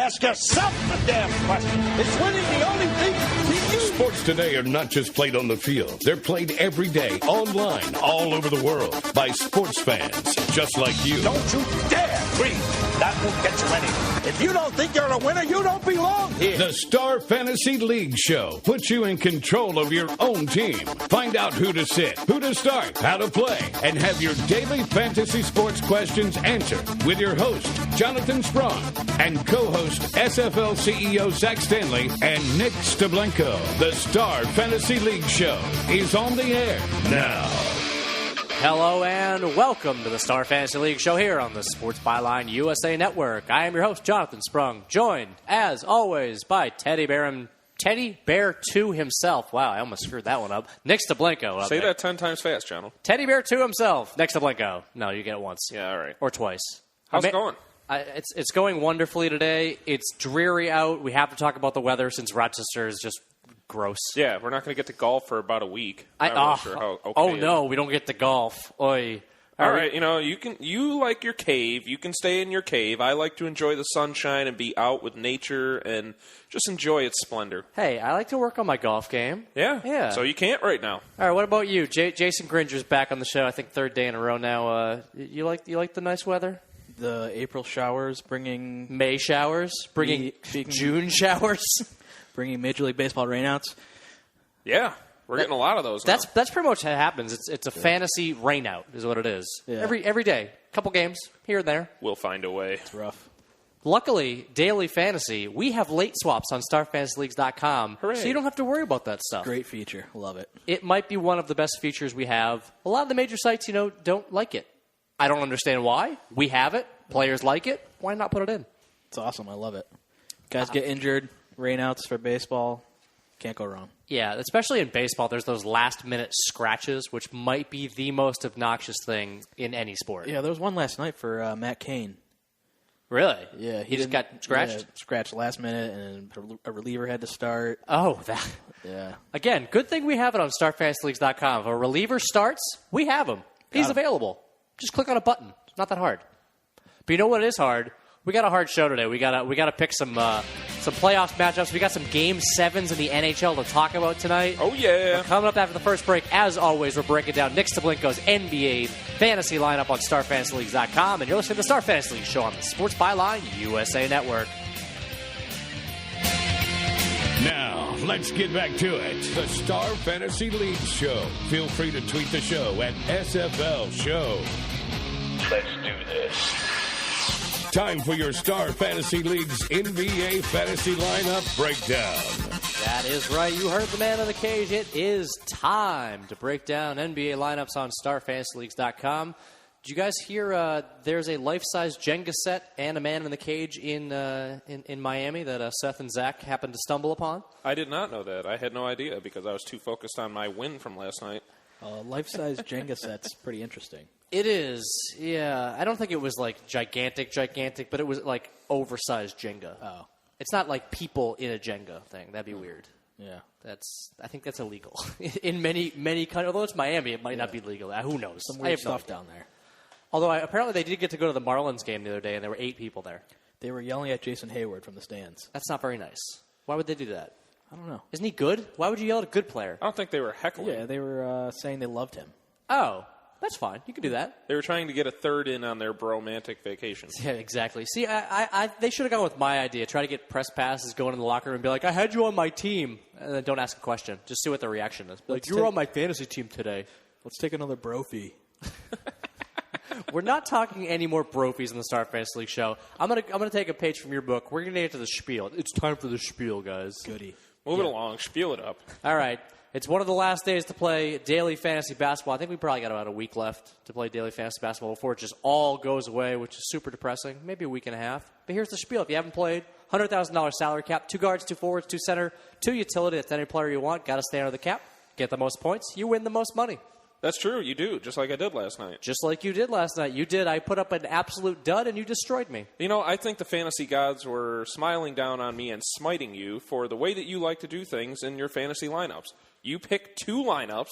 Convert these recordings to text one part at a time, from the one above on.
ask yourself a damn question. Is winning the only thing you do? Sports today are not just played on the field. They're played every day, online, all over the world, by sports fans just like you. Don't you dare breathe. That won't get you anywhere. If you don't think you're a winner, you don't belong here. The Star Fantasy League Show puts you in control of your own team. Find out who to sit, who to start, how to play, and have your daily fantasy sports questions answered with your host, Jonathan Sprung, and co-host SFL CEO Zach Stanley and Nick Steblenko. The Star Fantasy League Show is on the air now. Hello and welcome to the Star Fantasy League Show here on the Sports Byline USA Network. I am your host, Jonathan Sprung, joined, as always, by Teddy Bear 2 himself. Wow, I almost screwed that one up. Nick Steblenko. Say that 10 times fast, John. Teddy Bear 2 himself. Nick Steblenko. No, you get it once. Yeah, all right. Or twice. How's it going? It's going wonderfully today. It's dreary out. We have to talk about the weather since Rochester is just gross. Yeah, we're not going to get to golf for about a week. No, we don't get to golf. Oy. All right, you like your cave. You can stay in your cave. I like to enjoy the sunshine and be out with nature and just enjoy its splendor. Hey, I like to work on my golf game. Yeah. So you can't right now. All right, what about you? Jason Gringer's back on the show, I think third day in a row now. You like the nice weather? The April showers bringing... May showers? Bringing June showers? Bringing Major League Baseball rainouts. Yeah, we're getting a lot of those now. That's pretty much how it happens. It's a fantasy rainout is what it is. Yeah. Every day. Couple games here and there. We'll find a way. It's rough. Luckily, daily fantasy, we have late swaps on StarFantasyLeagues.com, Hooray. so you don't have to worry about that stuff. Great feature. Love it. It might be one of the best features we have. A lot of the major sites, don't like it. I don't understand why. We have it. Players like it. Why not put it in? It's awesome. I love it. Guys get injured. Rainouts for baseball. Can't go wrong. Yeah, especially in baseball, there's those last-minute scratches, which might be the most obnoxious thing in any sport. Yeah, there was one last night for Matt Cain. Really? Yeah. He just got scratched? Yeah, scratched last minute, and a reliever had to start. Oh, that. Yeah. Again, good thing we have it on StarFantasyLeagues.com. If a reliever starts, we have him. He's available. Just click on a button. It's not that hard. But you know what is hard? We got a hard show today. We gotta pick some playoff matchups. We got some Game 7s in the NHL to talk about tonight. Oh, yeah. We're coming up after the first break. As always, we're breaking down Nick Steblenko's NBA fantasy lineup on StarFantasyLeagues.com. And you're listening to the Star Fantasy League Show on the Sports Byline USA Network. Now, let's get back to it. The Star Fantasy League Show. Feel free to tweet the show at SFL Show. Let's do this. Time for your Star Fantasy League's NBA fantasy lineup breakdown. That is right. You heard the man in the cage. It is time to break down NBA lineups on StarFantasyLeagues.com. Did you guys hear there's a life-size Jenga set and a man in the cage in Miami that Seth and Zach happened to stumble upon? I did not know that. I had no idea because I was too focused on my win from last night. Life-size Jenga set's pretty interesting. It is, yeah. I don't think it was like gigantic, but it was like oversized Jenga. Oh. It's not like people in a Jenga thing. That'd be weird. Yeah. I think that's illegal. In many countries, although it's Miami, it might not be legal. Who knows? Some weird stuff down there. Although apparently they did get to go to the Marlins game the other day, and there were 8 people there. They were yelling at Jason Hayward from the stands. That's not very nice. Why would they do that? I don't know. Isn't he good? Why would you yell at a good player? I don't think they were heckling. Yeah, they were saying they loved him. Oh. That's fine. You can do that. They were trying to get a third in on their bromantic vacation. Yeah, exactly. See, they should have gone with my idea. Try to get press passes, go in the locker room and be like, I had you on my team. And then don't ask a question. Just see what the reaction is. Like, you were on my fantasy team today. Let's take another brophy. We're not talking any more brophies in the Star Fantasy League Show. I'm gonna take a page from your book. We're going to get to the spiel. It's time for the spiel, guys. Goody. Move it along. Spiel it up. All right. It's one of the last days to play daily fantasy basketball. I think we probably got about a week left to play daily fantasy basketball before it just all goes away, which is super depressing. Maybe a week and a half. But here's the spiel. If you haven't played, $100,000 salary cap, 2 guards, 2 forwards, 2 center, 2 utility. That's any player you want. Got to stay under the cap. Get the most points. You win the most money. That's true. You do, just like I did last night. Just like you did last night. You did. I put up an absolute dud, and you destroyed me. You know, I think the fantasy gods were smiling down on me and smiting you for the way that you like to do things in your fantasy lineups. You pick 2 lineups,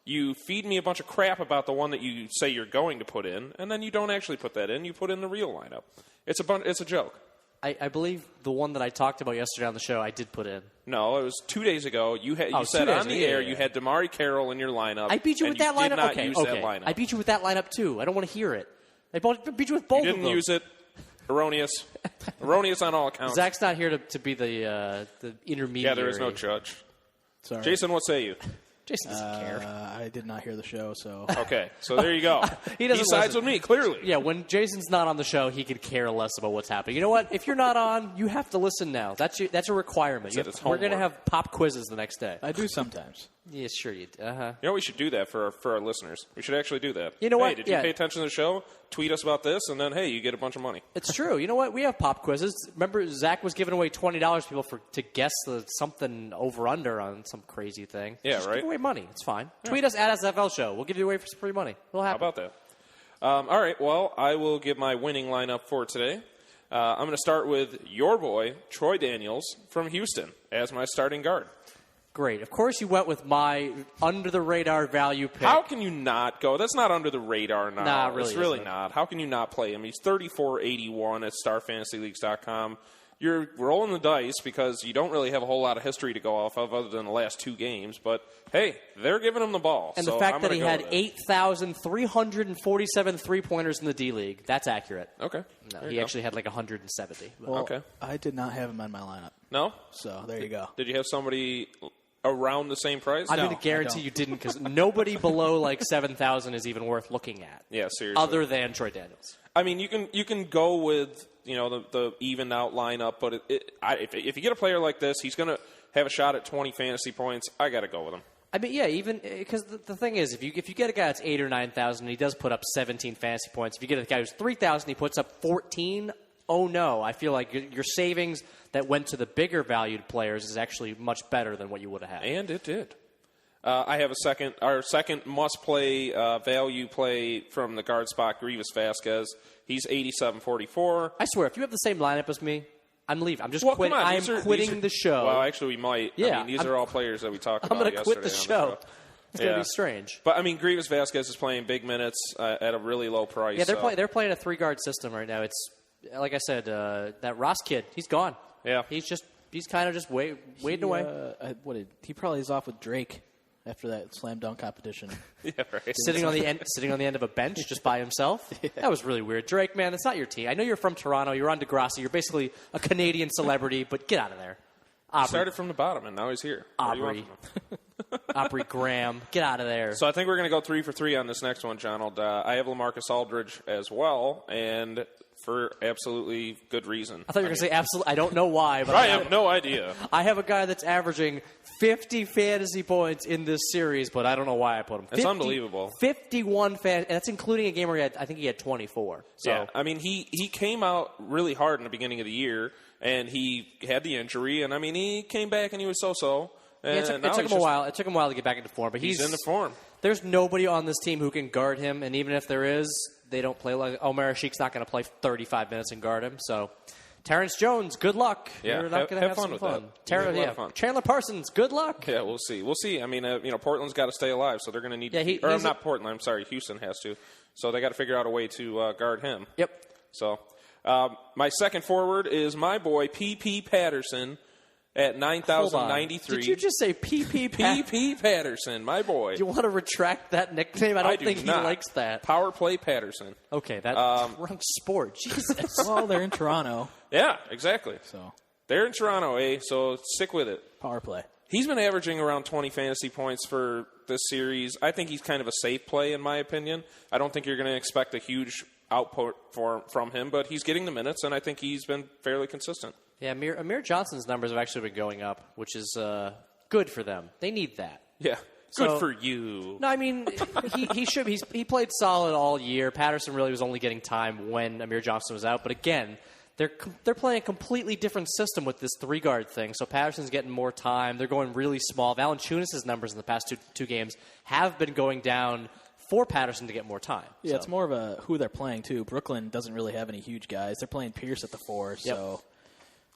you feed me a bunch of crap about the one that you say you're going to put in, and then you don't actually put that in. You put in the real lineup. It's a joke. I believe the one that I talked about yesterday on the show, I did put in. No, it was 2 days ago. You said on the air you had Damari Carroll in your lineup. I beat you with that lineup. Did not use that lineup. I beat you with that lineup too. I don't want to hear it. I beat you with both of them. You didn't use it. Erroneous. Erroneous on all accounts. Zach's not here to be the intermediary. Yeah, there is no judge. Sorry. Jason, what say you? Jason doesn't care. I did not hear the show, so. Okay, so there you go. He doesn't sides listen. with me, clearly. Yeah, when Jason's not on the show, he could care less about what's happening. You know what? If you're not on, you have to listen now. That's a requirement. We're going to have pop quizzes the next day. I do sometimes. Yeah, sure you do. Uh-huh. You know, we should do that for our listeners. We should actually do that. You know what? Hey, did you pay attention to the show? Tweet us about this, and then, hey, you get a bunch of money. It's true. You know what? We have pop quizzes. Remember, Zach was giving away $20 people to guess something over-under on some crazy thing. Yeah, Just right? give away money. It's fine. Yeah. Tweet us at SFL Show. We'll give you away for free money. It'll happen. How about that? All right, well, I will give my winning lineup for today. I'm going to start with your boy, Troy Daniels, from Houston, as my starting guard. Great. Of course you went with my under-the-radar value pick. How can you not go? That's not under the radar now. Nah, it really it's really isn't. not. How can you not play him? He's 3481 at starfantasyleagues.com. You're rolling the dice because you don't really have a whole lot of history to go off of other than the last 2 games. But, hey, they're giving him the ball. And so the fact I'm that he gonna had go with it. 8,347 three-pointers in the D-League, that's accurate. Okay. No, There he you go. actually had like 170. Well, Okay. I did not have him on my lineup, No? so there you go. Did you have somebody around the same price? I'm No, going to guarantee I don't. you didn't because nobody below like 7,000 is even worth looking at. Yeah, seriously. Other than Troy Daniels. I mean, you can go with the even out lineup, but if you get a player like this, he's going to have a shot at 20 fantasy points. I got to go with him. I mean, yeah, even because the thing is, if you get a guy that's 8,000 or 9,000, he does put up 17 fantasy points. If you get a guy who's 3,000, he puts up 14. Oh no! I feel like your savings that went to the bigger valued players is actually much better than what you would have had. And it did. I have our second must-play value play from the guard spot, Grievous Vasquez. He's 87.44. I swear, if you have the same lineup as me, I'm leaving. I'm just Well, quitting. come on, I'm quitting the show. Well, actually, we might. Yeah, I mean, these are all players that we talked I'm about going to quit yesterday the on show. It's going to be strange. But, I mean, Grievous Vasquez is playing big minutes at a really low price. Yeah, they're playing a 3-guard system right now. It's, like I said, that Ross kid, he's gone. Yeah. He's kind of just waiting away. He probably is off with Drake after that slam dunk competition. Yeah, right. Sitting on the end of a bench just by himself. Yeah. That was really weird. Drake, man, that's not your team. I know you're from Toronto. You're on Degrassi. You're basically a Canadian celebrity, but get out of there. He started from the bottom, and now he's here. What do you want Aubrey. from him? Aubrey Graham. Get out of there. So I think we're going to go 3 for 3 on this next one, Jonald. I have LaMarcus Aldridge as well, and for absolutely good reason. I thought you were going to say absolutely. I don't know why, but I have no idea. I have a guy that's averaging 50 fantasy points in this series, but I don't know why I put him. It's unbelievable. 51 and that's including a game where I think he had 24. So. Yeah, I mean, he came out really hard in the beginning of the year, and he had the injury, and I mean, he came back and he was so-so. And It took him a while. It took him a while to get back into form, but He's in the form. There's nobody on this team who can guard him, and even if there is, they don't play like Omer Ashik's not going to play 35 minutes and guard him. So, Terrence Jones, good luck. Yeah, You're not going to have fun some with fun. that. Have a lot of fun. Chandler Parsons, good luck. Yeah, we'll see. We'll see. I mean, Portland's got to stay alive, so they're going to need. Yeah, not Portland. I'm sorry, Houston has to. So they got to figure out a way to guard him. Yep. So my second forward is my boy P.P. Patterson at 9,093. Did you just say P.P. Patterson, my boy. Do you want to retract that nickname? I don't think he likes that. Power play Patterson. Okay, that's wrong sport. Jesus. Well, they're in Toronto, Yeah, exactly. so They're in Toronto, so stick with it. power play. He's been averaging around 20 fantasy points for this series. I think he's kind of a safe play, in my opinion. I don't think you're going to expect a huge output from him, but he's getting the minutes, and I think he's been fairly consistent. Yeah, Amir Johnson's numbers have actually been going up, which is good for them. They need that. Yeah. So- Good for you. No, I mean he played solid all year. Patterson really was only getting time when Amir Johnson was out, but again, they're playing a completely different system with this 3-guard thing. So Patterson's getting more time. They're going really small. Valanciunas' numbers in the past two games have been going down for Patterson to get more time. Yeah, So. it's more of a who they're playing too. Brooklyn doesn't really have any huge guys. They're playing Pierce at the 4, so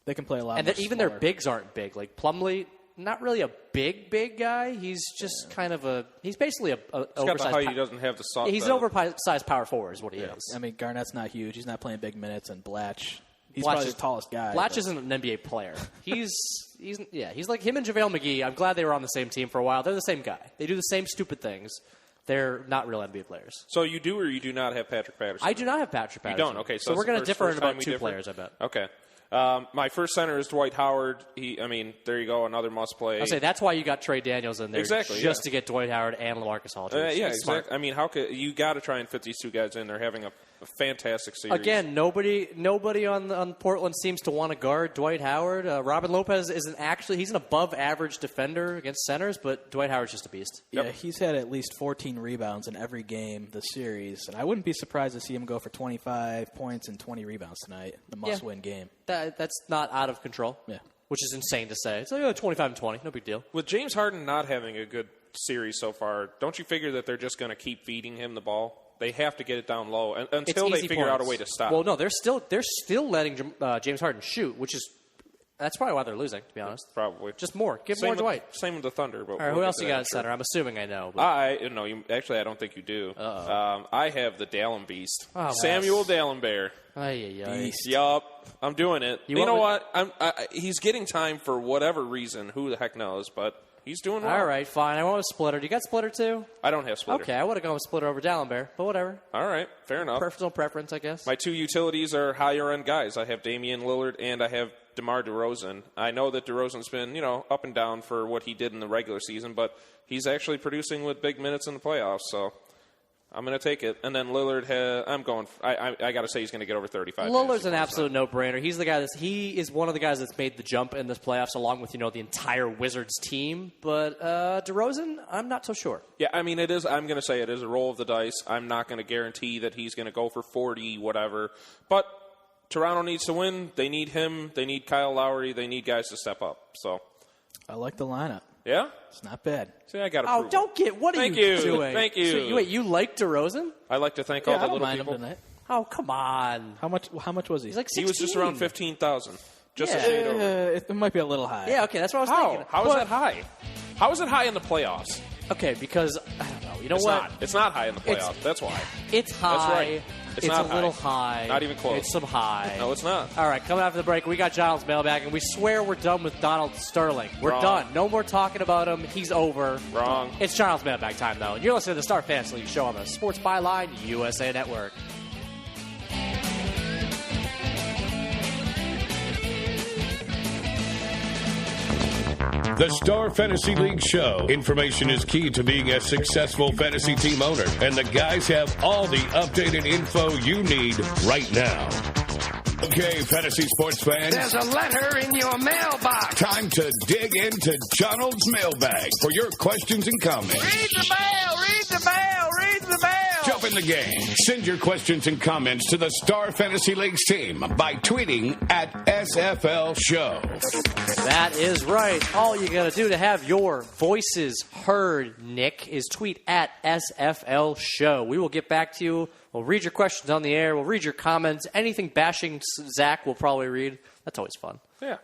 they can play a lot. And much even smaller. their bigs aren't big. Like Plumlee, not really a big guy. He's just kind of he's basically a He's got the oversized. height. He doesn't have the soft. He's an oversized power forward is what he is. I mean, Garnett's not huge. He's not playing big minutes, and Blatch, He's probably the tallest guy. Blatch isn't an NBA player. He's like him and JaVale McGee. I'm glad they were on the same team for a while. They're the same guy. They do the same stupid things. They're not real NBA players. So you do or you do not have Patrick Patterson? I do not have Patrick Patterson. You don't? Okay. So we're going to differ in about 2 players, I bet. Okay. My first center is Dwight Howard. There you go, another must-play. I'll say that's why you got Trey Daniels in there. Exactly, just to get Dwight Howard and LaMarcus Aldridge. Yeah, exactly. I mean, how could you got to try and fit these two guys in? They're having a fantastic series. Again, nobody on Portland seems to want to guard Dwight Howard. Robin Lopez he's an above-average defender against centers, but Dwight Howard's just a beast. Yeah, he's had at least 14 rebounds in every game this series, and I wouldn't be surprised to see him go for 25 points and 20 rebounds tonight. The must-win game. That's not out of control. Yeah. Which is insane to say. It's like 25 and 20, no big deal. With James Harden not having a good series so far, don't you figure that they're just going to keep feeding him the ball? They have to get it down low until they figure out a way to stop. Well, no, they're still letting James Harden shoot, that's probably why they're losing, to be honest. Probably. Just more. Give more Dwight. Same with the Thunder. But all right, who else you got at center? I'm assuming I know. But. I don't think you do. I have the Dallin Beast. Oh, Samuel Dallenberg. Beast. Yup. I'm doing it. You know what? He's getting time for whatever reason. Who the heck knows? But he's doing well. All right, fine. I want a splitter. Do you got splitter too? I don't have splitter. Okay, I would have gone with splitter over Dallenberg, but whatever. All right, fair enough. Personal preference, I guess. My 2 utilities are higher-end guys. I have Damian Lillard and I have DeMar DeRozan. I know that DeRozan's been, up and down for what he did in the regular season, but he's actually producing with big minutes in the playoffs, so I'm going to take it. And then Lillard, I got to say he's going to get over 35. Lillard's an absolute no-brainer. He's the guy he is one of the guys that's made the jump in this playoffs, along with the entire Wizards team. But DeRozan, I'm not so sure. Yeah, I mean it is. I'm going to say it is a roll of the dice. I'm not going to guarantee that he's going to go for 40, whatever. But Toronto needs to win. They need him. They need Kyle Lowry. They need guys to step up. So I like the lineup. Yeah? It's not bad. See, I got to prove don't get... What are you doing? Thank you. So, wait, you like DeRozan? I like to thank all the little people. Tonight. Oh, come on. How much was he? He's like 16. He was just around 15,000. Just a shade over. It might be a little high. Yeah, okay, that's what I was thinking. How is that high? How is it high in the playoffs? Okay, because, I don't know. You know it's what? Not. It's not high in the playoffs. That's why. It's high. That's right. It's not a little high. Not even close. It's some high. No, it's not. All right, coming after the break, we got Donald's mailbag, and we swear we're done with Donald Sterling. We're done. No more talking about him. He's over. Wrong. It's Donald's mailbag time, though. You're listening to the Star Fantasy League show on the Sports Byline USA Network. The Star Fantasy League Show. Information is key to being a successful fantasy team owner, and the guys have all the updated info you need right now. Okay, fantasy sports fans. There's a letter in your mailbox. Time to dig into Donald's mailbag for your questions and comments. Read the mail, read the mail, read the mail. Jump in the game. Send your questions and comments to the Star Fantasy League's team by tweeting at SFL Show. That is right. All you got to do to have your voices heard, Nick, is tweet at SFL Show. We will get back to you. We'll read your questions on the air. We'll read your comments. Anything bashing Zach we'll probably read. That's always fun. Yeah.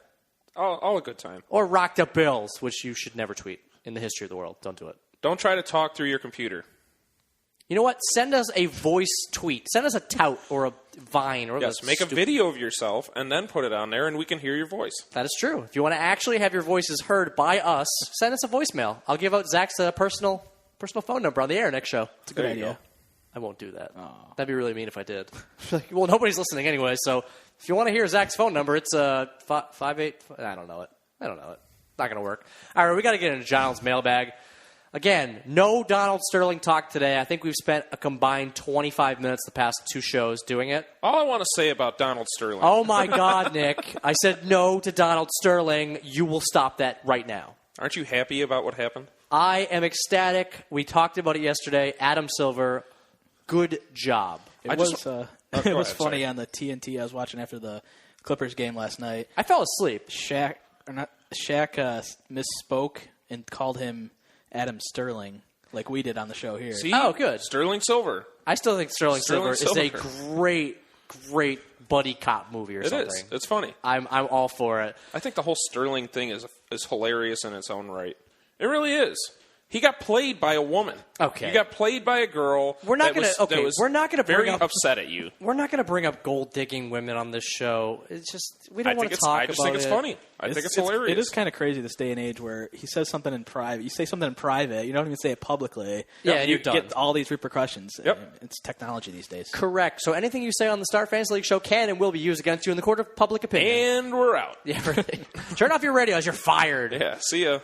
All a good time. Or rocked up bills, which you should never tweet in the history of the world. Don't do it. Don't try to talk through your computer. You know what? Send us a voice tweet. Send us a tout or a Vine. Or yes, make a video of yourself and then put it on there and we can hear your voice. That is true. If you want to actually have your voices heard by us, send us a voicemail. I'll give out Zach's personal phone number on the air next show. It's a good idea. I won't do that. Aww. That'd be really mean if I did. Well, nobody's listening anyway, so if you want to hear Zach's phone number, it's 58... I don't know it. Not going to work. All right, we got to get into Donald's mailbag. Again, no Donald Sterling talk today. I think we've spent a combined 25 minutes the past 2 shows doing it. All I want to say about Donald Sterling. Oh, my God, Nick. I said no to Donald Sterling. You will stop that right now. Aren't you happy about what happened? I am ecstatic. We talked about it yesterday. Adam Silver, good job. It was funny on the TNT I was watching after the Clippers game last night. I fell asleep. Shaq misspoke and called him Adam Sterling, like we did on the show here. See? Oh, good. Sterling Silver. I still think Sterling Silver is a great buddy cop movie or something. It is. It's funny. I'm all for it. I think the whole Sterling thing is hilarious in its own right. It really is. He got played by a woman. Okay. You got played by a girl. We're not going to. Okay, we're not going to very bring up upset at you. We're not going to bring up gold digging women on this show. It's just we don't want to talk about it. I just think it's funny. I think it's hilarious. It is kind of crazy this day and age where he says something in private. You say something in private. You don't even say it publicly. Yeah, and you you're done. get all these repercussions. Yep. It's technology these days. Correct. So anything you say on the Star Fantasy League show can and will be used against you in the court of public opinion. And we're out. Yeah, right. Turn off your radios. You're fired. Yeah. See ya.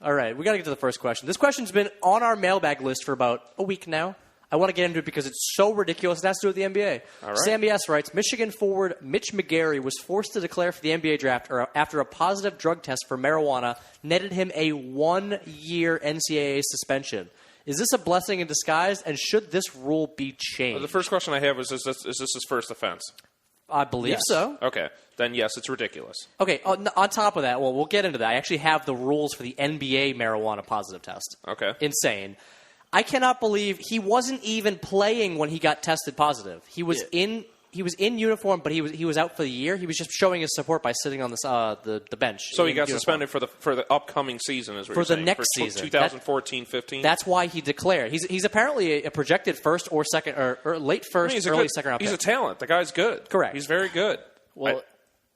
All right, we got to get to the first question. This question's been on our mailbag list for about a week now. I want to get into it because it's so ridiculous. It has to do with the NBA. All right. Sammy S. writes, Michigan forward Mitch McGary was forced to declare for the NBA draft after a positive drug test for marijuana netted him a 1-year NCAA suspension. Is this a blessing in disguise, and should this rule be changed? The first question I have is this his first offense? I believe Yes. so. Okay. Then, yes, it's ridiculous. Okay, on top of that, well, we'll get into that. I actually have the rules for the NBA marijuana positive test. Okay. Insane. I cannot believe he wasn't even playing when he got tested positive. He was in uniform, but he was out for the year. He was just showing his support by sitting on the bench. So he got uniform. suspended for the upcoming season, is what For you're the saying. next for season. 2014-15. That's why he declared. He's apparently a projected first or second or late first, early second round pick. He's a talent. The guy's good. Correct. He's very good. Well,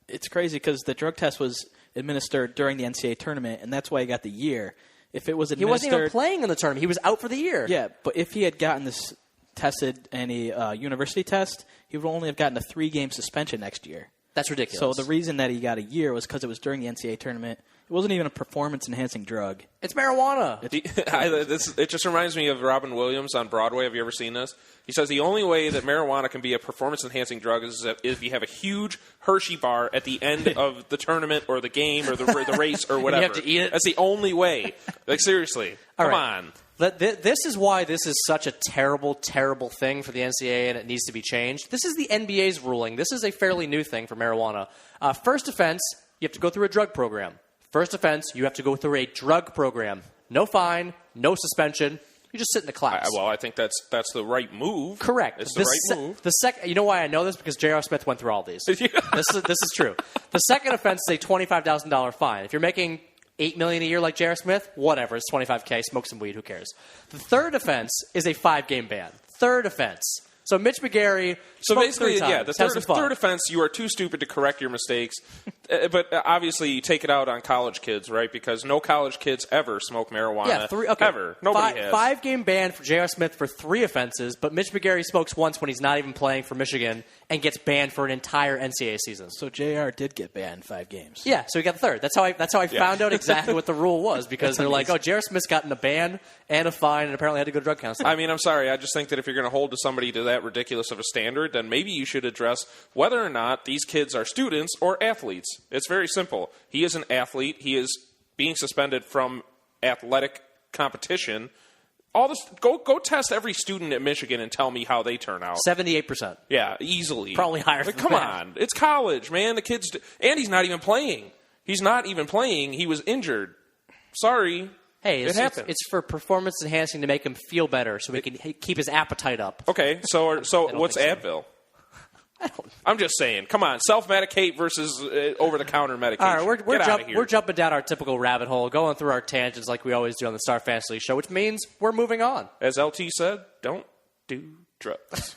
it's crazy because the drug test was administered during the NCAA tournament, and that's why he got the year. If it was He administered, wasn't even playing in the tournament. He was out for the year. Yeah, but if he had gotten this tested any university test, he would only have gotten a 3-game suspension next year. That's ridiculous. So the reason that he got a year was because it was during the NCAA tournament. It wasn't even a performance-enhancing drug. It's marijuana. It just reminds me of Robin Williams on Broadway. Have you ever seen this? He says the only way that marijuana can be a performance-enhancing drug is if you have a huge Hershey bar at the end of the tournament or the game or the race or whatever. You have to eat it? That's the only way. Like, seriously. Come on. This is why this is such a terrible, terrible thing for the NCAA, and it needs to be changed. This is the NBA's ruling. This is a fairly new thing for marijuana. First offense, you have to go through a drug program. First offense, you have to go through a drug program. No fine, no suspension. You just sit in the class. I think that's the right move. Correct. It's the right move. You know why I know this? Because J.R. Smith went through all these. This is true. The second offense is a $25,000 fine. If you're making $8 million a year like J.R. Smith, whatever. It's $25K. Smoke some weed. Who cares? The third offense is a 5-game ban. Third offense. So Mitch McGary. So basically, 3 times. the third offense, you are too stupid to correct your mistakes. But obviously, you take it out on college kids, right? Because no college kids ever smoke marijuana. Yeah, ever. Nobody has. 5-game ban for J.R. Smith for 3 offenses, but Mitch McGary smokes once when he's not even playing for Michigan and gets banned for an entire NCAA season. So JR did get banned 5 games. Yeah, so he got the third. That's how I found out exactly what the rule was, because they're like, oh, J.R. Smith's gotten a ban and a fine and apparently had to go to drug counseling. I mean, I'm sorry. I just think that if you're going to hold to somebody to that ridiculous of a standard, then maybe you should address whether or not these kids are students or athletes. It's very simple. He is an athlete. He is being suspended from athletic competition. All this, go test every student at Michigan and tell me how they turn out. 78%. Yeah, easily. Probably higher than Come that. on. It's college, man. The kids... And he's not even playing. He's not even playing. He was injured. Sorry. Hey, it happened. It's for performance enhancing to make him feel better so he can keep his appetite up. Okay, so what's think Advil? I'm just saying. Come on, self-medicate versus over-the-counter medication. All right, Get we're jumping down our typical rabbit hole, going through our tangents like we always do on the Star Fantasy League show, which means we're moving on. As LT said, don't do drugs.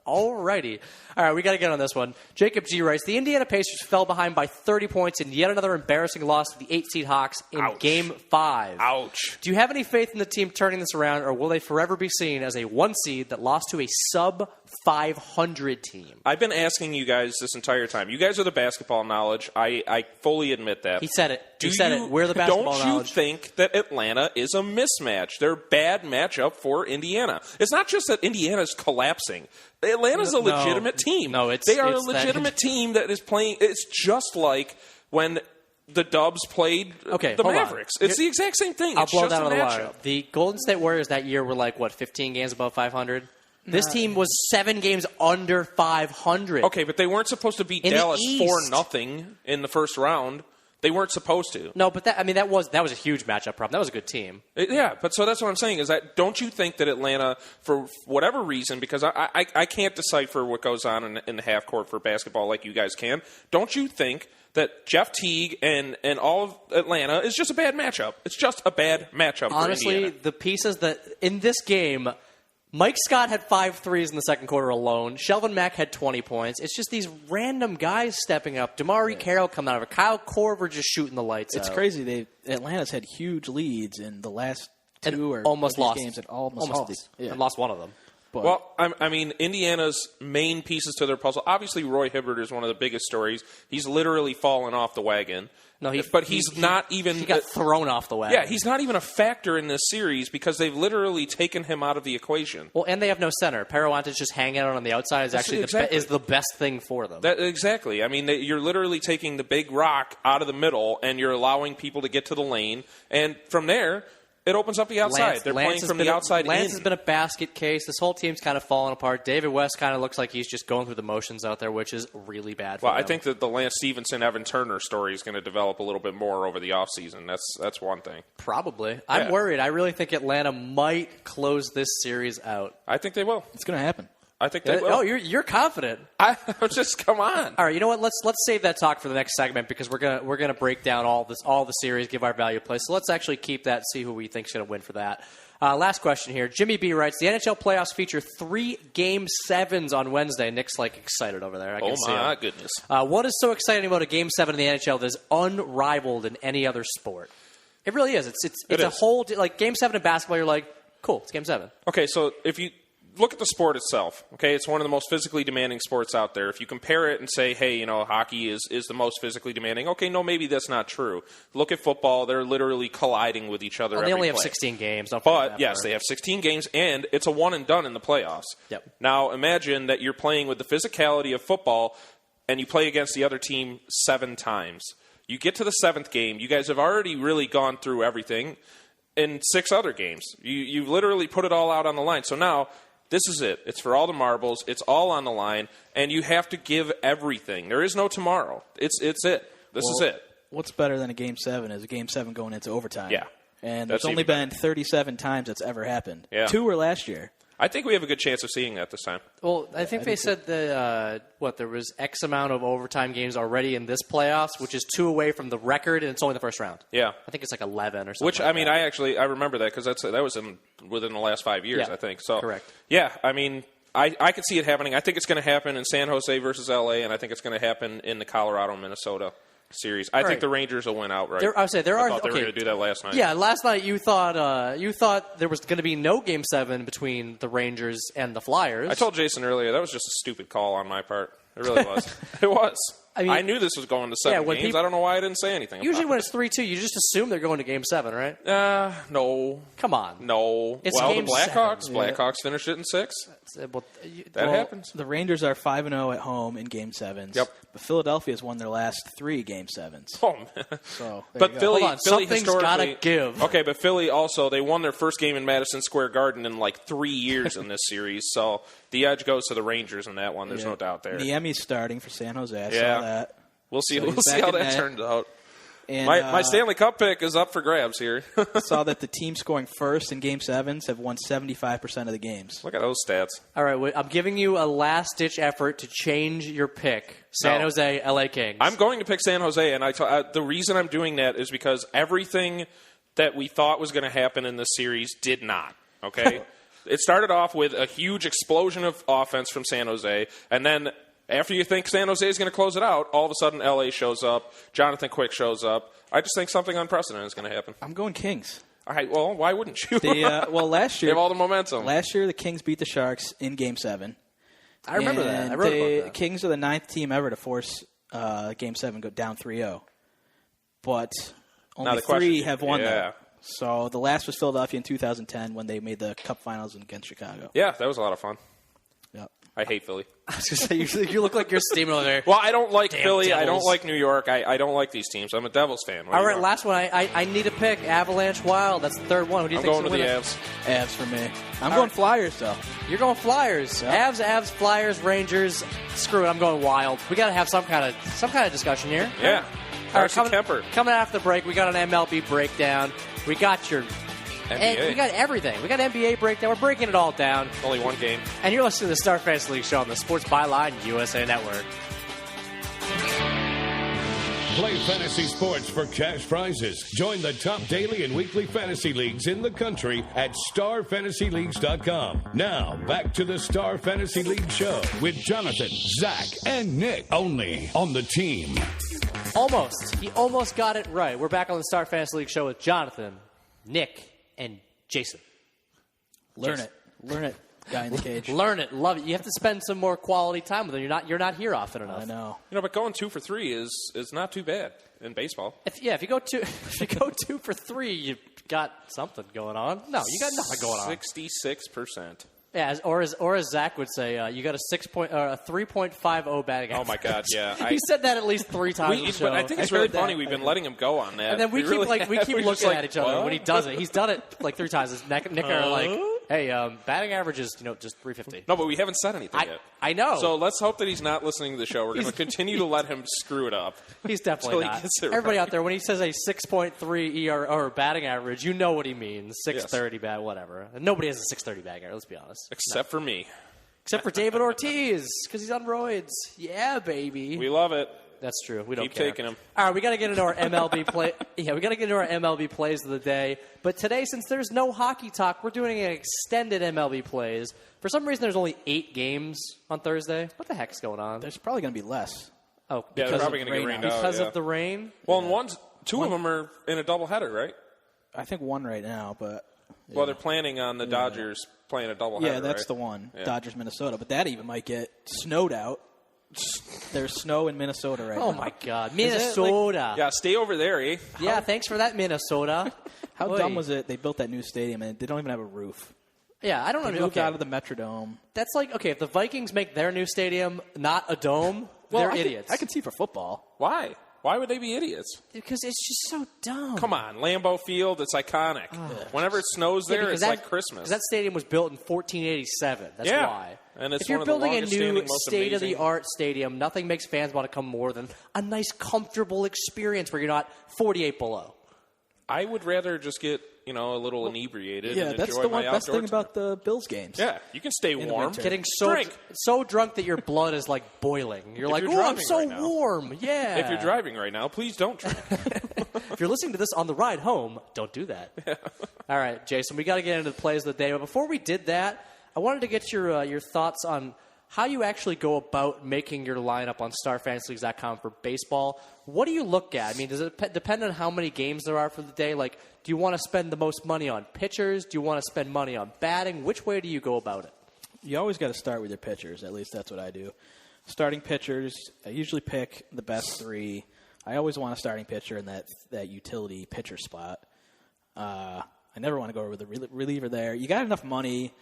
Alrighty. All right, we got to get on this one. Jacob G. writes, the Indiana Pacers fell behind by 30 points in yet another embarrassing loss to the 8-seed Hawks in Game 5. Ouch. Do you have any faith in the team turning this around, or will they forever be seen as a 1-seed that lost to a sub-500 team? I've been asking you guys this entire time. You guys are the basketball knowledge. I fully admit that. He said it. We're the basketball knowledge. Don't you think that Atlanta is a mismatch? They're a bad matchup for Indiana. It's not just that Indiana's collapsing. Atlanta's a legitimate team. No, they are a legitimate team that is playing. It's just like when the Dubs played the Mavericks. It's the exact same thing. I'll It's blow just that a out of the matchup. water. The Golden State Warriors that year were like, 15 games above 500? This team was 7 games under 500. Okay, but they weren't supposed to beat In the Dallas East. 4-0 in the first round. They weren't supposed to. No, but that was a huge matchup problem. That was a good team. Yeah, but so that's what I'm saying is that don't you think that Atlanta, for whatever reason, because I can't decipher what goes on in the half court for basketball like you guys can, don't you think that Jeff Teague and all of Atlanta is just a bad matchup? It's just a bad matchup Honestly, for Indiana. the pieces that in this game, Mike Scott had 5 threes in the second quarter alone. Shelvin Mack had 20 points. It's just these random guys stepping up. DeMarie Carroll coming out of it. Kyle Korver just shooting the lights out. It's crazy. Atlanta's had huge leads in the last two or almost lost games. Almost lost. Yeah. And lost one of them. But, well, I mean, Indiana's main pieces to their puzzle. Obviously, Roy Hibbert is one of the biggest stories. He's literally fallen off the wagon. No, but he's not even. He got thrown off the wagon. Yeah, he's not even a factor in this series because they've literally taken him out of the equation. Well, and they have no center. Parawantis just hanging out on the outside is actually is the best thing for them. Exactly. I mean, you're literally taking the big rock out of the middle and you're allowing people to get to the lane, and from there, it opens up the outside. They're playing from the outside in. Lance has been a basket case. This whole team's kind of falling apart. David West kind of looks like he's just going through the motions out there, which is really bad for them. I think that the Lance Stevenson, Evan Turner story is going to develop a little bit more over the offseason. That's one thing. Probably. Yeah. I'm worried. I really think Atlanta might close this series out. I think they will. It's going to happen. I think they will. Oh, you're confident. Just come on. All right, you know what? Let's save that talk for the next segment because we're gonna break down all the series, give our value play. So let's actually keep that, see who we think's gonna win for that. Last question here. Jimmy B writes, the NHL playoffs feature 3 Game 7s on Wednesday. Nick's excited over there. I can see my him. goodness. What is so exciting about a Game 7 in the NHL that is unrivaled in any other sport? It really is. It's a whole Game 7 in basketball. You're like, cool. It's Game 7. Okay, so if you look at the sport itself, okay, it's one of the most physically demanding sports out there. If you compare it and say, hey, hockey is the most physically demanding, okay, no, maybe that's not true. Look at football. They're literally colliding with each other every They only have play. 16 games. But, yes, they have 16 games, and it's a one and done in the playoffs. Yep. Now, imagine that you're playing with the physicality of football, and you play against the other team 7 times. You get to the 7th game. You guys have already really gone through everything in 6 other games. You literally put it all out on the line. So now, this is it. It's for all the marbles. It's all on the line, and you have to give everything. There is no tomorrow. It's it. This is it. What's better than a Game 7 is a Game 7 going into overtime. Yeah. And there's only been 37 times that's ever happened. Yeah. 2 were last year. I think we have a good chance of seeing that this time. Well, I think they said that there was X amount of overtime games already in this playoffs, which is 2 away from the record, and it's only the first round. Yeah, I think it's 11 or something. Which I remember that because that was within the last 5 years. Yeah. I think so. Correct. Yeah, I mean, I could see it happening. I think it's going to happen in San Jose versus LA, and I think it's going to happen in the Colorado-Minnesota series. I think the Rangers will win outright. I would say they were going to do that last night. Yeah, last night you thought there was going to be no Game 7 between the Rangers and the Flyers. I told Jason earlier that was just a stupid call on my part. It really was. It was. I knew this was going to 7 games. I don't know why I didn't say anything. Usually when it's 3-2, you just assume they're going to Game 7, right? No. Come on. No. It's Game the Blackhawks. 7. Blackhawks finished it in 6. That happens. The Rangers are 5-0 at home in Game 7s. Yep. But Philadelphia has won their last 3 Game 7s. Oh, man. So, but Philly, hold on. Philly Something's got to give. Okay, but Philly also, they won their first game in Madison Square Garden in 3 years in this series. So the edge goes to the Rangers in that one. There's no doubt there. Niemi's starting for San Jose. I saw that. We'll see. So we'll see how that turns out. And, my Stanley Cup pick is up for grabs here. saw that the team scoring first in Game 7s have won 75% of the games. Look at those stats. All right, I'm giving you a last-ditch effort to change your pick. San Jose, LA Kings. I'm going to pick San Jose, and the reason I'm doing that is because everything that we thought was going to happen in this series did not. Okay? It started off with a huge explosion of offense from San Jose, and then after you think San Jose is going to close it out, all of a sudden LA shows up, Jonathan Quick shows up. I just think something unprecedented is going to happen. I'm going Kings. All right, well, why wouldn't you? Last year they have all the momentum. Last year the Kings beat the Sharks in Game 7. I remember that. I wrote about that. Kings are the 9th team ever to force Game 7 go down 3-0. But only 3 have won that. So the last was Philadelphia in 2010 when they made the Cup Finals against Chicago. Yeah, that was a lot of fun. Yep. I hate Philly. I was going to say, you look like you're steaming over there. Well, I don't like Philly. Devils. I don't like New York. I don't like these teams. I'm a Devils fan. All right, last one. I need a pick. Avalanche, Wild. That's the third one. Who do you I'm think's going with the win Avs. Avs for me. I'm going Flyers, though. You're going Flyers. Yep. Avs, Flyers, Rangers. Screw it. I'm going Wild. We got to have some kind of discussion here. Yeah. Carson Kemper. Coming after the break, we got an MLB breakdown. We got your NBA. We got everything. We got NBA breakdown. We're breaking it all down. Only one game. And you're listening to the Star Fantasy League show on the Sports Byline USA Network. Play fantasy sports for cash prizes. Join the top daily and weekly fantasy leagues in the country at starfantasyleagues.com. Now, back to the Star Fantasy League show with Jonathan, Zach, and Nick. Only on the team. Almost. He almost got it right. We're back on the Star Fantasy League show with Jonathan, Nick, and Jason. Learn it, guy in the cage. Learn it. Love it. You have to spend some more quality time with him. You're not here often enough. I know. But going 2 for 3 is not too bad in baseball. If you go 2 for 3, you got something going on. No, you got nothing going on. 66%. Yeah, or as Zach would say, you got a 3.50 batting average. Oh my God, yeah. He said that at least 3 times. On the show. But I think it's really funny. We've been letting him go on that, and then we keep looking at each other when he does it. He's done it like 3 times. Nick and I are like, hey, batting average is just 350. No, but we haven't said anything yet. I know. So let's hope that he's not listening to the show. We're going to continue to let him screw it up. He's definitely not. Everybody out there, when he says a 6.3 ER or batting average, you know what he means. 630 bat, whatever. And nobody has a 630 batting average. Let's be honest. Except for me. Except for David Ortiz, because he's on roids. Yeah, baby. We love it. That's true. We don't Keep care. taking him. All right, we got to get into our MLB play. Yeah, we got to get into our MLB plays of the day. But today, since there's no hockey talk, we're doing an extended MLB plays. For some reason, there's only 8 games on Thursday. What the heck's going on? There's probably going to be less. Oh, yeah, they're probably going to get rained out. Because of the rain? Well, and 2 of them are in a doubleheader, right? I think 1 right now, but... Yeah. Well, they're planning on the Dodgers playing a doubleheader. Yeah, that's right? the one. Yeah. Dodgers, Minnesota. But that even might get snowed out. There's snow in Minnesota right now. Oh, my God. Minnesota. Yeah, stay over there, eh? Yeah, thanks for that, Minnesota. How dumb was it? They built that new stadium, and they don't even have a roof. Yeah, I don't know. They moved out of the Metrodome. That's like, okay, if the Vikings make their new stadium not a dome, they're idiots. I can see for football. Why? Why would they be idiots? Because it's just so dumb. Come on, Lambeau Field, it's iconic. Whenever it snows there, it's like Christmas. Because that stadium was built in 1487. That's why. And it's if you're one of the building a new state-of-the-art amazing... stadium, nothing makes fans want to come more than a nice, comfortable experience where you're not 48 below. I would rather just get, a little inebriated and that's enjoy the my outdoor best thing about the Bills games. Yeah, you can stay warm. Getting so drunk that your blood is like boiling. You're like, oh, I'm so warm. Yeah. If you're driving right now, please don't drink. If you're listening to this on the ride home, don't do that. Yeah. All right, Jason, we got to get into the plays of the day. But before we did that, I wanted to get your thoughts on how you actually go about making your lineup on StarFantasyLeagues.com for baseball. What do you look at? I mean, does it depend on how many games there are for the day? Like, do you want to spend the most money on pitchers? Do you want to spend money on batting? Which way do you go about it? You always got to start with your pitchers. At least that's what I do. Starting pitchers, I usually pick the best 3. I always want a starting pitcher in that utility pitcher spot. I never want to go with a reliever there. You got enough money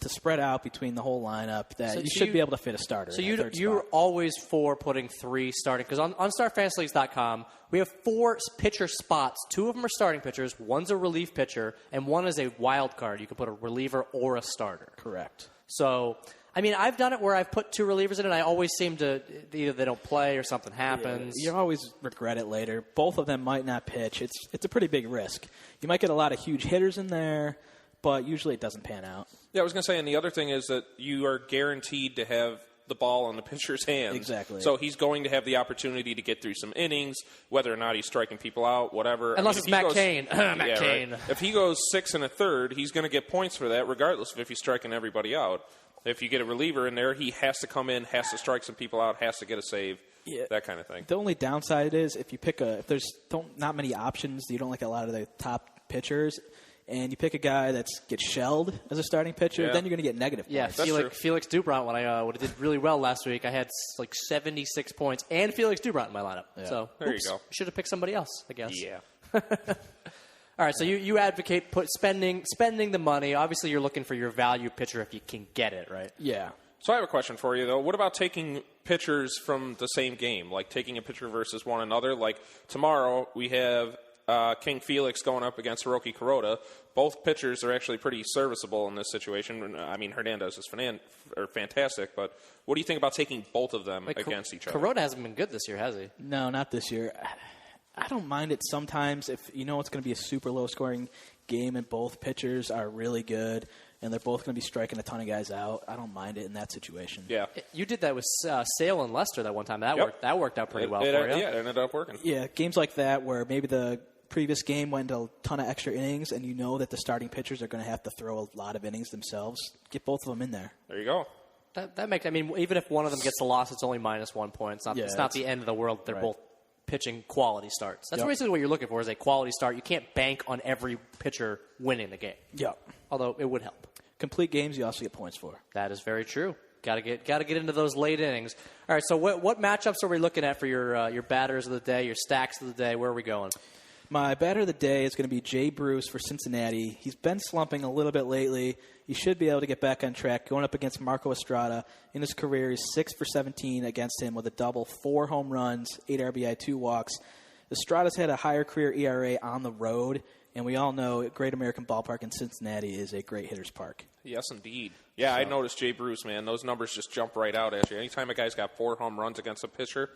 to spread out between the whole lineup that you should be able to fit a starter. So you're always for putting 3 starting, because on StarFantasyLeagues.com we have 4 pitcher spots. 2 of them are starting pitchers, one's a relief pitcher, and one is a wild card. You can put a reliever or a starter. Correct. So, I mean, I've done it where I've put 2 relievers in, and I always seem to either they don't play or something happens. Yeah, you always regret it later. Both of them might not pitch. It's a pretty big risk. You might get a lot of huge hitters in there, but usually it doesn't pan out. Yeah, I was going to say, and the other thing is that you are guaranteed to have the ball in the pitcher's hands. Exactly. So he's going to have the opportunity to get through some innings, whether or not he's striking people out, whatever. Unless it's Matt Cain. Matt Cain. Right. If he goes 6 1/3, he's going to get points for that, regardless of if he's striking everybody out. If you get a reliever in there, he has to come in, has to strike some people out, has to get a save, that kind of thing. The only downside is if there's not many options, you don't like a lot of the top pitchers, and you pick a guy that gets shelled as a starting pitcher, then you're going to get negative points. Yeah, Felix Dubron, when I did really well last week, I had like 76 points and Felix Dubron in my lineup. Yeah. So there you go. Should have picked somebody else, I guess. Yeah. All right, so you advocate spending the money. Obviously, you're looking for your value pitcher if you can get it, right? Yeah. So I have a question for you, though. What about taking pitchers from the same game, like taking a pitcher versus one another? Like tomorrow we have King Felix going up against Hiroki Kuroda. Both pitchers are actually pretty serviceable in this situation. I mean, Hernandez is fantastic, but what do you think about taking both of them against each other? Kuroda hasn't been good this year, has he? No, not this year. I don't mind it sometimes if you know it's going to be a super low-scoring game and both pitchers are really good and they're both going to be striking a ton of guys out. I don't mind it in that situation. Yeah. You did that with Sale and Lester that one time. That worked out pretty well for you. Yeah, it ended up working. Yeah, games like that where maybe the previous game went a ton of extra innings and you know that the starting pitchers are going to have to throw a lot of innings themselves. Get both of them in there. There you go. That makes. I mean, even if one of them gets the loss, it's only -1 point. It's not the end of the world. They're both pitching quality starts. That's basically what you're looking for is a quality start. You can't bank on every pitcher winning the game. Yep. Although it would help. Complete games, you also get points for. That is very true. Got to get into those late innings. All right. So what matchups are we looking at for your batters of the day, your stacks of the day? Where are we going? My batter of the day is going to be Jay Bruce for Cincinnati. He's been slumping a little bit lately. He should be able to get back on track. Going up against Marco Estrada. In his career, he's 6 for 17 against him with a double, 4 home runs, 8 RBI, 2 walks. Estrada's had a higher career ERA on the road, and we all know Great American Ballpark in Cincinnati is a great hitter's park. Yes, indeed. Yeah, I noticed Jay Bruce, man. Those numbers just jump right out at you. Anytime a guy's got 4 home runs against a pitcher,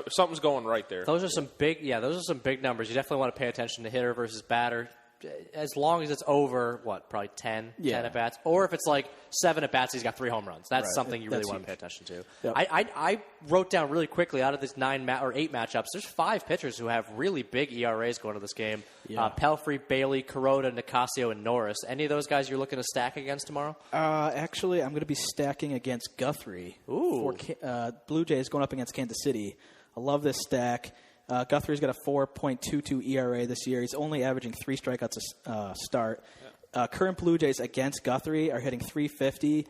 something's going right there. Those are some big numbers. You definitely want to pay attention to hitter versus batter. As long as it's over, probably 10 at-bats. Or if it's like 7 at-bats, he's got 3 home runs. That's something you really want to pay attention to. Yep. I wrote down really quickly, out of these 8 matchups, there's 5 pitchers who have really big ERAs going to this game. Yeah. Pelfrey, Bailey, Kuroda, Nicasio, and Norris. Any of those guys you're looking to stack against tomorrow? Actually, I'm going to be stacking against Guthrie. Ooh. For Blue Jays going up against Kansas City. I love this stack. Guthrie's got a 4.22 ERA this year. He's only averaging 3 strikeouts a start. Current Blue Jays against Guthrie are hitting .350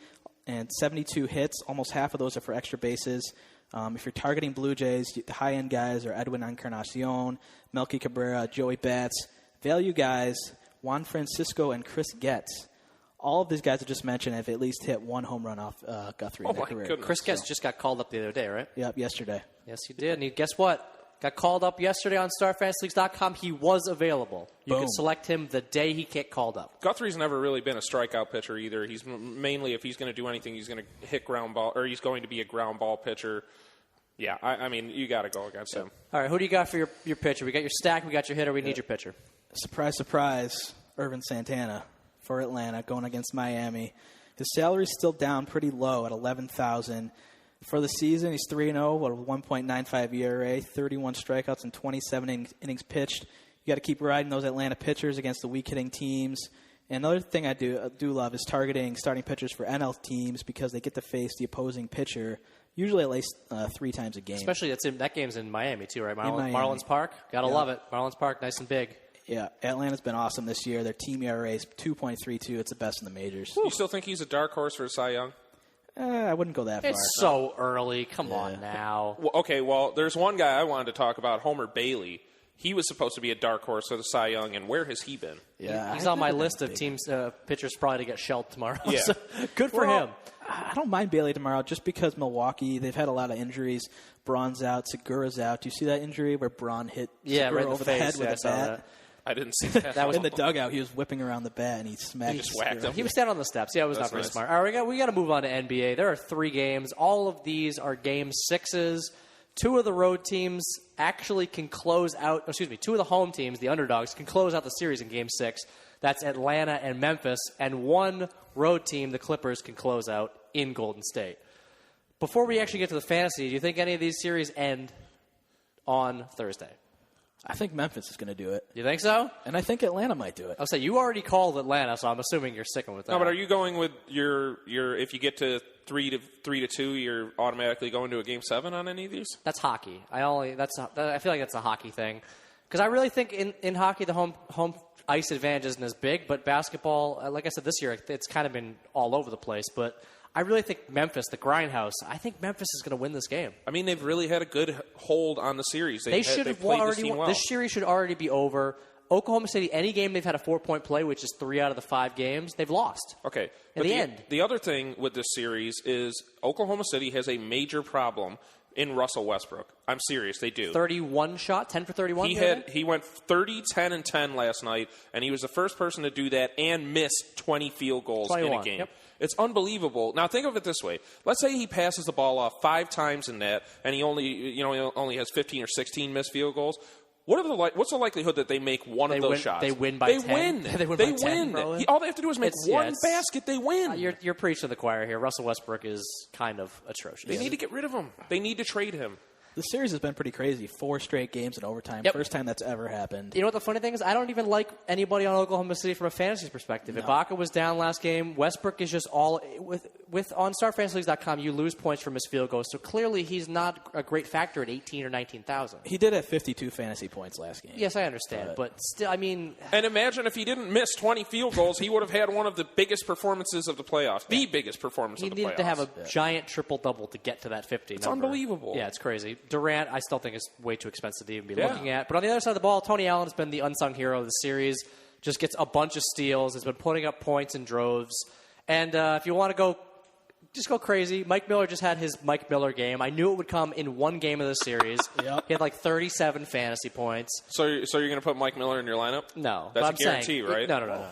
and 72 hits. Almost half of those are for extra bases. If you're targeting Blue Jays, the high-end guys are Edwin Encarnacion, Melky Cabrera, Joey Bats. Value guys, Juan Francisco and Chris Getz. All of these guys I just mentioned have at least hit 1 home run off Guthrie in their career. Goodness. Chris Getz just got called up the other day, right? Yep, yesterday. Yes, he did. And guess what? Got called up yesterday on StarFantasyLeagues.com. He was available. You can select him the day he get called up. Guthrie's never really been a strikeout pitcher either. He's mainly, if he's going to do anything, he's going to hit ground ball, or he's going to be a ground ball pitcher. Yeah, I mean, you got to go against him. All right, who do you got for your pitcher? We got your stack, we got your hitter, we need your pitcher. Surprise, surprise, Irvin Santana for Atlanta going against Miami. His salary's still down pretty low at $11,000. For the season, he's 3-0 with a 1.95 ERA, 31 strikeouts, and 27 innings pitched. You got to keep riding those Atlanta pitchers against the weak-hitting teams. And another thing I do love is targeting starting pitchers for NL teams because they get to face the opposing pitcher usually at least 3 times a game. Especially that game's in Miami too, right? Marlins Park. Gotta love it. Marlins Park, nice and big. Yeah, Atlanta's been awesome this year. Their team ERA is 2.32. It's the best in the majors. You still think he's a dark horse for Cy Young? I wouldn't go that far. It's so early. Come on now. Well, there's one guy I wanted to talk about, Homer Bailey. He was supposed to be a dark horse for the Cy Young, and where has he been? Yeah, he's on my list of teams, pitchers probably to get shelled tomorrow. Yeah. So, good for him. I don't mind Bailey tomorrow just because Milwaukee, they've had a lot of injuries. Braun's out, Segura's out. Do you see that injury where Braun hit Segura right over the head with a bat? I didn't see that. That was in the dugout. He was whipping around the bat, and he smacked. He just whacked him. He was standing on the steps. Yeah, it was not very smart. All right, we got to move on to NBA. There are 3 games. All of these are game 6s. 2 of the road teams actually can close out. 2 of the home teams, the underdogs, can close out the series in game 6. That's Atlanta and Memphis. And 1 road team, the Clippers, can close out in Golden State. Before we actually get to the fantasy, do you think any of these series end on Thursday? I think Memphis is going to do it. You think so? And I think Atlanta might do it. I'll say you already called Atlanta, so I'm assuming you're sticking with that. No, but are you going with your if you get to 3-2, you're automatically going to a game 7 on any of these? That's hockey. I feel like that's a hockey thing. Because I really think in hockey the home ice advantage isn't as big, but basketball, like I said this year, it's kind of been all over the place. But I really think Memphis, the grindhouse, I think Memphis is going to win this game. I mean, they've really had a good hold on the series. They should have already won. This series should already be over. Oklahoma City, any game they've had a 4-point play, which is 3 out of the 5 games, they've lost. Okay. In the end. The other thing with this series is Oklahoma City has a major problem in Russell Westbrook. I'm serious, they do. 31 shot, 10 for 31? He went 30, 10, and 10 last night, and he was the first person to do that and missed 20 field goals 21, in a game. Yep. It's unbelievable. Now, think of it this way. Let's say he passes the ball off 5 times in net, and he only has 15 or 16 missed field goals. What's the likelihood that they make one of those shots? They win by 10. They win. All they have to do is make one basket. They win. You're preaching to the choir here. Russell Westbrook is kind of atrocious. They need to get rid of him. They need to trade him. The series has been pretty crazy. 4 straight games in overtime. Yep. First time that's ever happened. You know what the funny thing is? I don't even like anybody on Oklahoma City from a fantasy perspective. No. Ibaka was down last game. Westbrook is just all with on StarFantasyLeagues.com. You lose points from his field goals, so clearly he's not a great factor at 18 or 19,000. He did have 52 fantasy points last game. Yes, I understand, but still, I mean. And imagine if he didn't miss 20 field goals, he would have had one of the biggest performances of the playoffs. The biggest performance of the playoffs. He needed to have a giant triple-double to get to that 50 It's number. unbelievable. Yeah, it's crazy. Durant, I still think is way too expensive to even be looking at. But on the other side of the ball, Tony Allen has been the unsung hero of the series. Just gets a bunch of steals. Has been putting up points in droves. And if you want to just go crazy. Mike Miller just had his Mike Miller game. I knew it would come in one game of the series. Yep. He had like 37 fantasy points. So you're going to put Mike Miller in your lineup? No. That's a guarantee, right? No.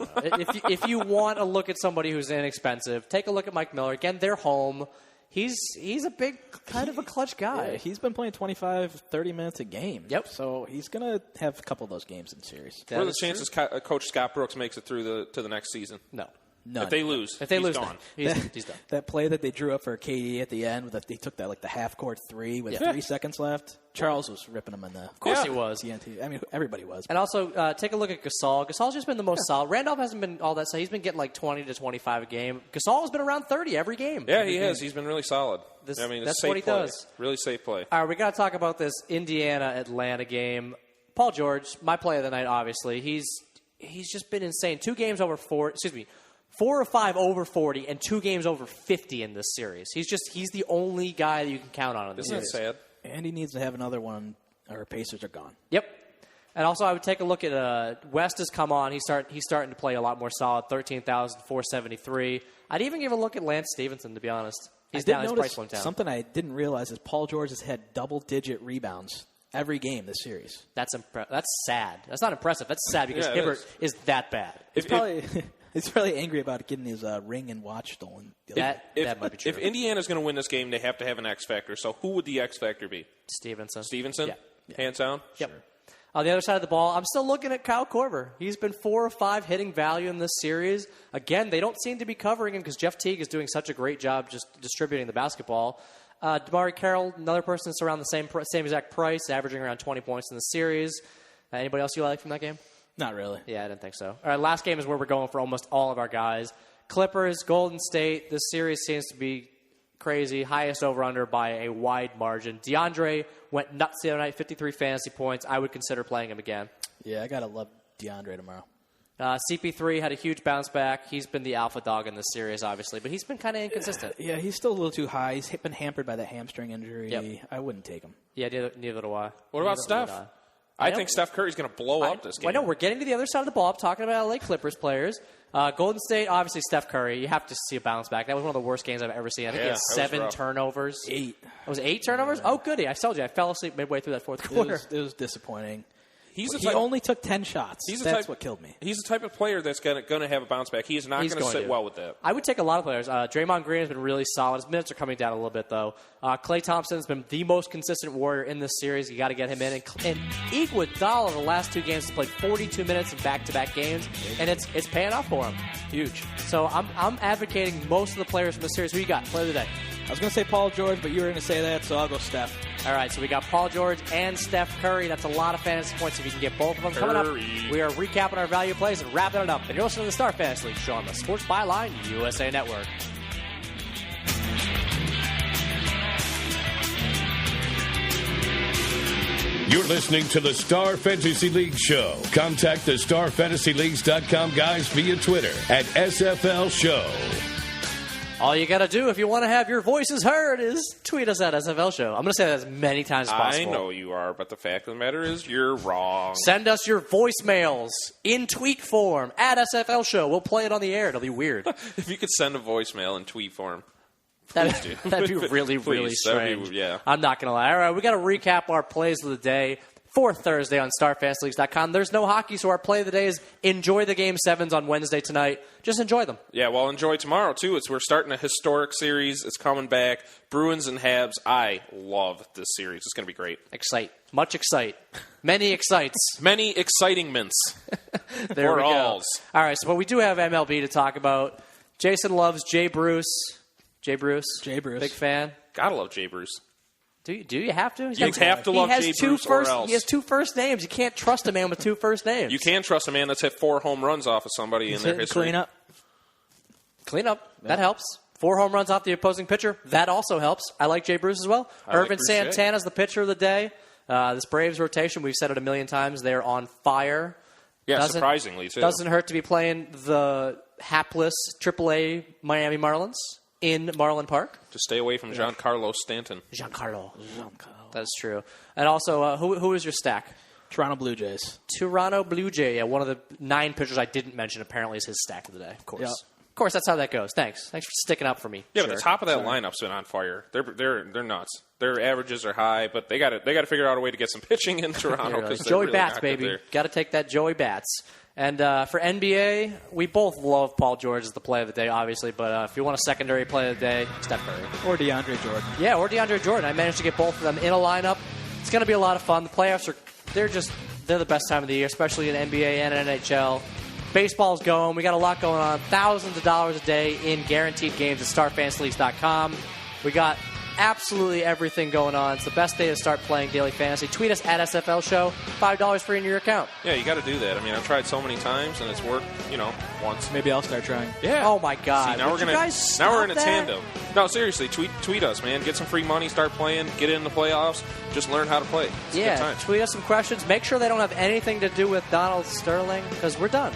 if you want to look at somebody who's inexpensive, take a look at Mike Miller. Again, they're home. He's a big, kind of a clutch guy. Yeah, he's been playing 25, 30 minutes a game. Yep. So he's going to have a couple of those games in series. What are the chances Coach Scott Brooks makes it through to the next season? No. None. If they lose, he's gone. He's done. That play that they drew up for KD at the end, they took that the half-court 3 with 3 seconds left. Charles was ripping them in the Of course he was. TNT. I mean, everybody was. And also, take a look at Gasol. Gasol's just been the most solid. Randolph hasn't been all that, so he's been getting like 20 to 25 a game. Gasol has been around 30 every game. Yeah, he has. He's been really solid. That's safe what he play. does. Really safe play. All right, we got to talk about this Indiana-Atlanta game. Paul George, my play of the night, obviously. He's just been insane. 2 games over 4. Excuse me. 4 or 5 over 40 and 2 games over 50 in this series. He's the only guy that you can count on in this series. Isn't that sad? And he needs to have another one, or Pacers are gone. Yep. And also, I would take a look at West has come on. He's starting to play a lot more solid. 13,473. I'd even give a look at Lance Stevenson, to be honest. He's down. His price went down. Something I didn't realize is Paul George has had double-digit rebounds every game this series. That's sad. That's not impressive. That's sad because Hibbert is that bad. He's probably angry about getting his ring and watch stolen. That might be true. If Indiana's going to win this game, they have to have an X factor. So who would the X factor be? Stevenson? Yeah. Hands down? Yep. Sure. On the other side of the ball, I'm still looking at Kyle Korver. He's been 4 or 5 hitting value in this series. Again, they don't seem to be covering him because Jeff Teague is doing such a great job just distributing the basketball. Damari Carroll, another person that's around the same exact price, averaging around 20 points in the series. Anybody else you like from that game? Not really. Yeah, I didn't think so. All right, last game is where we're going for almost all of our guys. Clippers, Golden State. This series seems to be crazy. Highest over-under by a wide margin. DeAndre went nuts the other night, 53 fantasy points. I would consider playing him again. Yeah, I got to love DeAndre tomorrow. CP3 had a huge bounce back. He's been the alpha dog in this series, obviously, but he's been kind of inconsistent. Yeah, he's still a little too high. He's been hampered by that hamstring injury. Yep. I wouldn't take him. Yeah, neither do I. What about Steph? I think Steph Curry's going to blow up this game. I know. We're getting to the other side of the ball. I'm talking about LA Clippers players. Golden State, obviously Steph Curry. You have to see a bounce back. That was one of the worst games I've ever seen. I think he had 7 turnovers. 8. It was 8 turnovers? Oh, goody. I told you. I fell asleep midway through that fourth quarter. It was disappointing. He only took 10 shots. That's what killed me. He's the type of player that's going to have a bounce back. He is not going to sit well with that. I would take a lot of players. Draymond Green has been really solid. His minutes are coming down a little bit, though. Klay Thompson has been the most consistent Warrior in this series. You got to get him in. And Iguodala, the last 2 games, has played 42 minutes in back-to-back games, and it's paying off for him. Huge. So I'm advocating most of the players from the series. Who you got? Player of the day. I was going to say Paul George, but you were going to say that, so I'll go Steph. All right, so we got Paul George and Steph Curry. That's a lot of fantasy points if you can get both of them. Coming up, we are recapping our value plays and wrapping it up. And you're listening to the Star Fantasy League show on the Sports Byline USA Network. You're listening to the Star Fantasy League show. Contact the StarFantasyLeagues.com guys via Twitter at SFL Show. All you got to do if you want to have your voices heard is tweet us at SFL Show. I'm going to say that as many times as possible. I know you are, but the fact of the matter is you're wrong. Send us your voicemails in tweet form at SFL Show. We'll play it on the air. It'll be weird. If you could send a voicemail in tweet form. That'd be really, really strange. Yeah. I'm not going to lie. All right, we got to recap our plays of the day. 4th Thursday on StarFastLeagues.com. There's no hockey, so our play of the day is enjoy the Game 7s on Wednesday tonight. Just enjoy them. Yeah, well, enjoy tomorrow, too. We're starting a historic series. It's coming back. Bruins and Habs. I love this series. It's going to be great. Excite. Much excite. Many excites. Many exciting mints. There we go. All right, so but we do have MLB to talk about. Jason loves Jay Bruce. Jay Bruce. Big fan. Gotta love Jay Bruce. Do you have to? You have to love Jay Bruce or else. He has 2 first names. You can't trust a man with 2 first names. You can trust a man that's hit 4 home runs off of somebody in their history. Clean up. Yeah. That helps. 4 home runs off the opposing pitcher. That also helps. I like Jay Bruce as well. Irvin Santana's the pitcher of the day. This Braves rotation, we've said it a million times, they're on fire. Yeah, surprisingly, too. Doesn't hurt to be playing the hapless AAA Miami Marlins in Marlin Park. To stay away from Giancarlo Stanton. Giancarlo. That's true. And also, who is your stack? Toronto Blue Jays. Toronto Blue Jay. Yeah, one of the 9 pitchers I didn't mention apparently is his stack of the day, of course. Yep. Of course, that's how that goes. Thanks for sticking up for me. Yeah, but the top of that lineup's been on fire. They're nuts. Their averages are high, but they got to figure out a way to get some pitching in Toronto because Joey really Bats, baby. Got to take that Joey Bats. And for NBA, we both love Paul George as the play of the day, obviously. But if you want a secondary play of the day, Steph Curry or DeAndre Jordan. Yeah, or DeAndre Jordan. I managed to get both of them in a lineup. It's going to be a lot of fun. The playoffs they're the best time of the year, especially in NBA and NHL. Baseball's going. We got a lot going on. Thousands of dollars a day in guaranteed games at StarFantasyLeagues.com. We got absolutely everything going on. It's the best day to start playing daily fantasy. Tweet us at SFL Show. $5 free in your account. Yeah, you got to do that. I mean, I've tried so many times, and it's worked, once. Maybe I'll start trying. Yeah. Oh, my God. See, now we're in a tandem. No, seriously, tweet us, man. Get some free money, start playing, get in the playoffs. Just learn how to play. It's a good time. Tweet us some questions. Make sure they don't have anything to do with Donald Sterling, because we're done.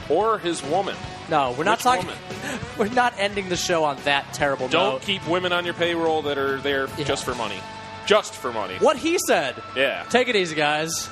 Or his woman. No, we're not talking. We're not ending the show on that terrible note. Don't keep women on your payroll that are there just for money. Just for money. What he said. Yeah. Take it easy, guys.